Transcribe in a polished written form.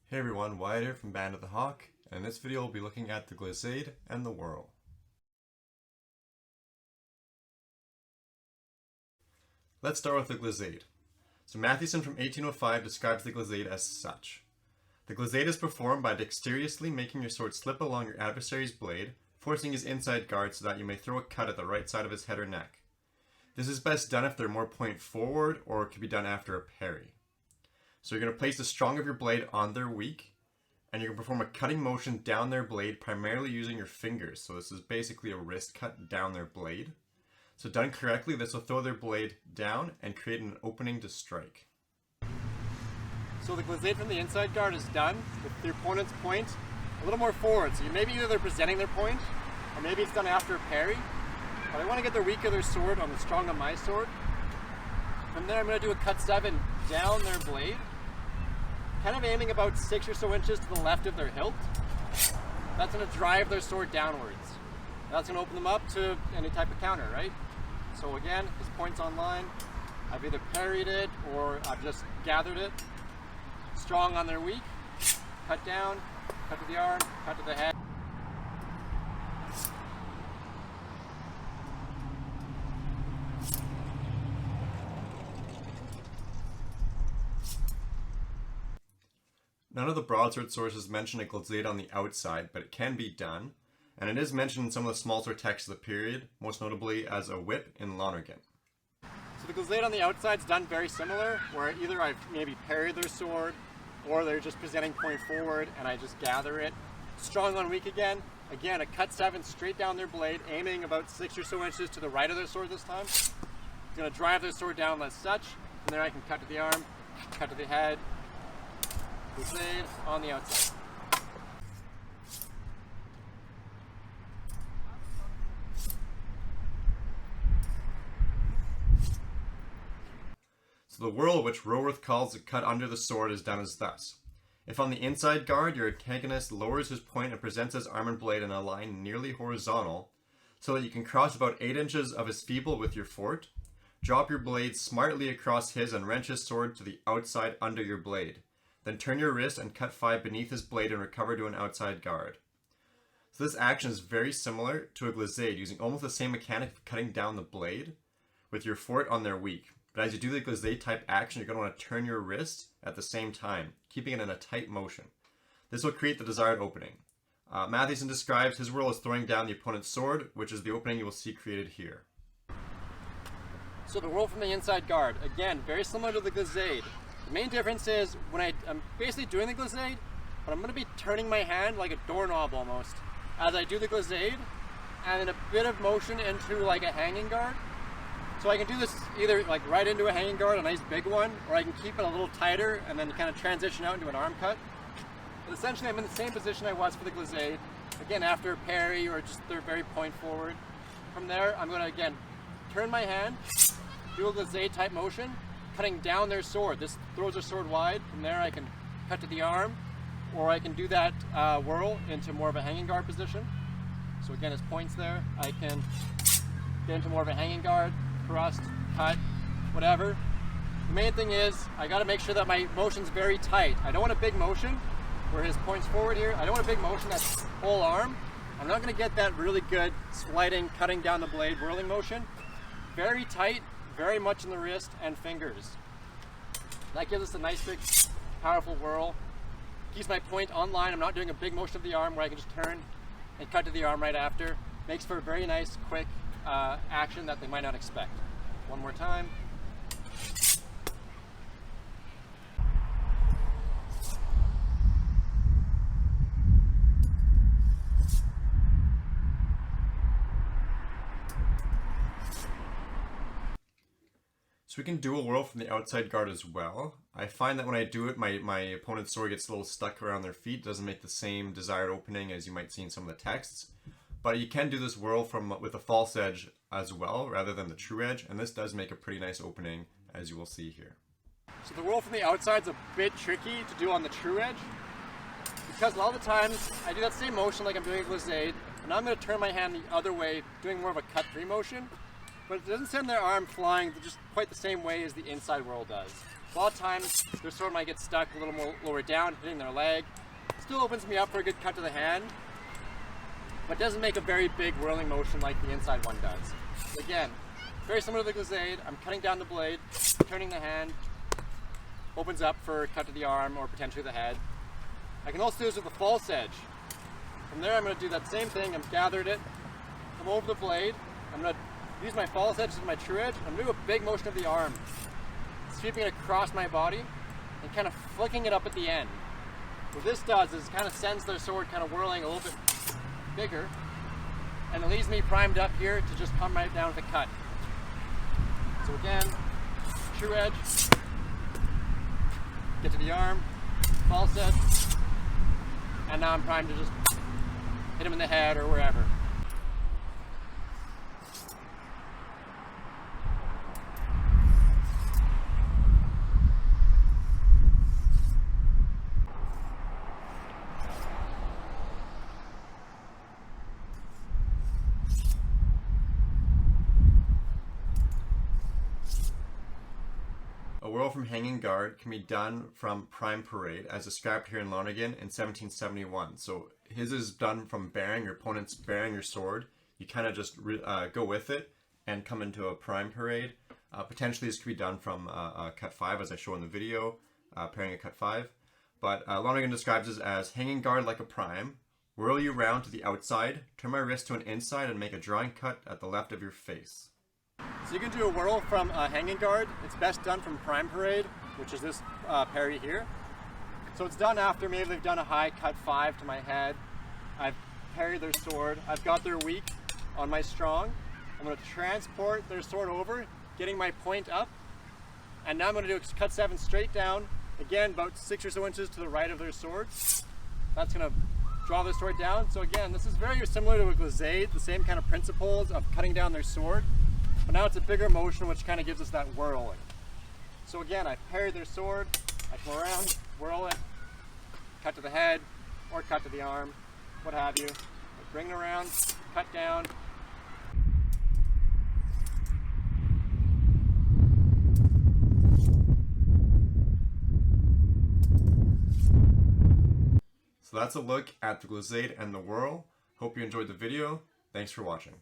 Hey everyone, Wyatt here from Band of the Hawk, and in this video we'll be looking at the Glizade and the Whirl. Let's start with the Glizade. So Mathewson from 1805 describes the Glizade as such. The Glizade is performed by dexterously making your sword slip along your adversary's blade, forcing his inside guard so that you may throw a cut at the right side of his head or neck. This is best done if they're more point forward, or it can be done after a parry. So you're going to place the strong of your blade on their weak, and you're going to perform a cutting motion down their blade primarily using your fingers. So this is basically a wrist cut down their blade. So done correctly, this will throw their blade down and create an opening to strike. So the Glizade from the inside guard is done with the opponent's point a little more forward. So maybe either they're presenting their point, or maybe it's done after a parry. But I want to get the weak of their sword on the strong of my sword. From there I'm going to do a cut 7 down their blade, kind of aiming about 6 or so inches to the left of their hilt. That's going to drive their sword downwards. That's going to open them up to any type of counter, right? So again, his point's online. I've either parried it or I've just gathered it. Strong on their weak, cut down, cut to the arm, cut to the head. None of the broadsword sources mention a Glizade on the outside, but it can be done, and it is mentioned in some of the small sword texts of the period, most notably as a whip in Lonergan. So the Glizade on the outside is done very similar, where either I've maybe parried their sword, or they're just presenting point forward and I just gather it. Strong on weak again. Again, a cut 7 straight down their blade, aiming about 6 or so inches to the right of their sword this time. It's going to drive their sword down as such, and then I can cut to the arm, cut to the head. Glizade on the outside. So the Whirl, which Roworth calls a cut under the sword, is done as thus. If on the inside guard your antagonist lowers his point and presents his arm and blade in a line nearly horizontal, so that you can cross about 8 inches of his feeble with your fort, drop your blade smartly across his and wrench his sword to the outside under your blade. Then turn your wrist and cut 5 beneath his blade and recover to an outside guard. So this action is very similar to a Glizade, using almost the same mechanic of cutting down the blade with your fort on their weak. But as you do the Glizade type action, you're going to want to turn your wrist at the same time, keeping it in a tight motion. This will create the desired opening. Mathewson describes his Whirl as throwing down the opponent's sword, which is the opening you will see created here. So the Whirl from the inside guard, again, very similar to the Glizade. The main difference is when I'm basically doing the Glizade, but I'm going to be turning my hand like a doorknob almost as I do the Glizade, and then a bit of motion into like a hanging guard. So I can do this either like right into a hanging guard, a nice big one, or I can keep it a little tighter and then kind of transition out into an arm cut. But essentially I'm in the same position I was for the Glizade, again after a parry or just they're very point forward. From there I'm going to again turn my hand, do a Glizade type motion, cutting down their sword. This throws their sword wide. From there I can cut to the arm, or I can do that Whirl into more of a hanging guard position. So again, his points there. I can get into more of a hanging guard, thrust, cut, whatever. The main thing is I got to make sure that my motion's very tight. I don't want a big motion where his point's forward here. I don't want a big motion that's whole arm. I'm not going to get that really good sliding, cutting down the blade, whirling motion. Very tight, very much in the wrist and fingers. That gives us a nice big powerful Whirl. Keeps my point online. I'm not doing a big motion of the arm where I can just turn and cut to the arm right after. Makes for a very nice quick action that they might not expect. One more time. So we can do a Whirl from the outside guard as well. I find that when I do it, my opponent's sword gets a little stuck around their feet. It doesn't make the same desired opening as you might see in some of the texts. But you can do this Whirl with a false edge as well, rather than the true edge, and this does make a pretty nice opening, as you will see here. So the Whirl from the outside is a bit tricky to do on the true edge, because a lot of the times I do that same motion like I'm doing a Glizade, and I'm going to turn my hand the other way, doing more of a cut 3 motion. But it doesn't send their arm flying just quite the same way as the inside Whirl does. A lot of times their sword might get stuck a little more lower down, hitting their leg. Still opens me up for a good cut to the hand, but doesn't make a very big whirling motion like the inside one does. So again, very similar to the Glizade. I'm cutting down the blade, turning the hand, opens up for a cut to the arm or potentially the head. I can also do this with a false edge. From there I'm going to do that same thing. I've gathered it, come over the blade, I'm going to use my false edge as my true edge. I'm going to do a big motion of the arm, sweeping it across my body and kind of flicking it up at the end. What this does is kind of sends their sword kind of whirling a little bit bigger, and it leaves me primed up here to just come right down with a cut. So again, true edge, get to the arm, false edge, and now I'm primed to just hit him in the head or wherever. A whirl from hanging guard can be done from prime parade, as described here in Lonergan in 1771. So his is done from bearing, your opponent's bearing your sword. You kind of just go with it and come into a prime parade. Potentially this could be done from a cut 5, as I show in the video, pairing a cut 5. But Lonergan describes this as hanging guard like a prime, whirl you round to the outside, turn my wrist to an inside and make a drawing cut at the left of your face. So you can do a whirl from a hanging guard. It's best done from prime parade, which is this parry here. So it's done after maybe they've done a high cut 5 to my head. I've parried their sword. I've got their weak on my strong. I'm going to transport their sword over, getting my point up. And now I'm going to do a cut 7 straight down, again about 6 or so inches to the right of their sword. That's going to draw their sword down. So again, this is very similar to a Glizade, the same kind of principles of cutting down their sword. But now it's a bigger motion, which kind of gives us that whirling. So again, I parry their sword, I come around, whirl it, cut to the head, or cut to the arm, what have you. I bring it around, cut down. So that's a look at the Glizade and the Whirl. Hope you enjoyed the video. Thanks for watching.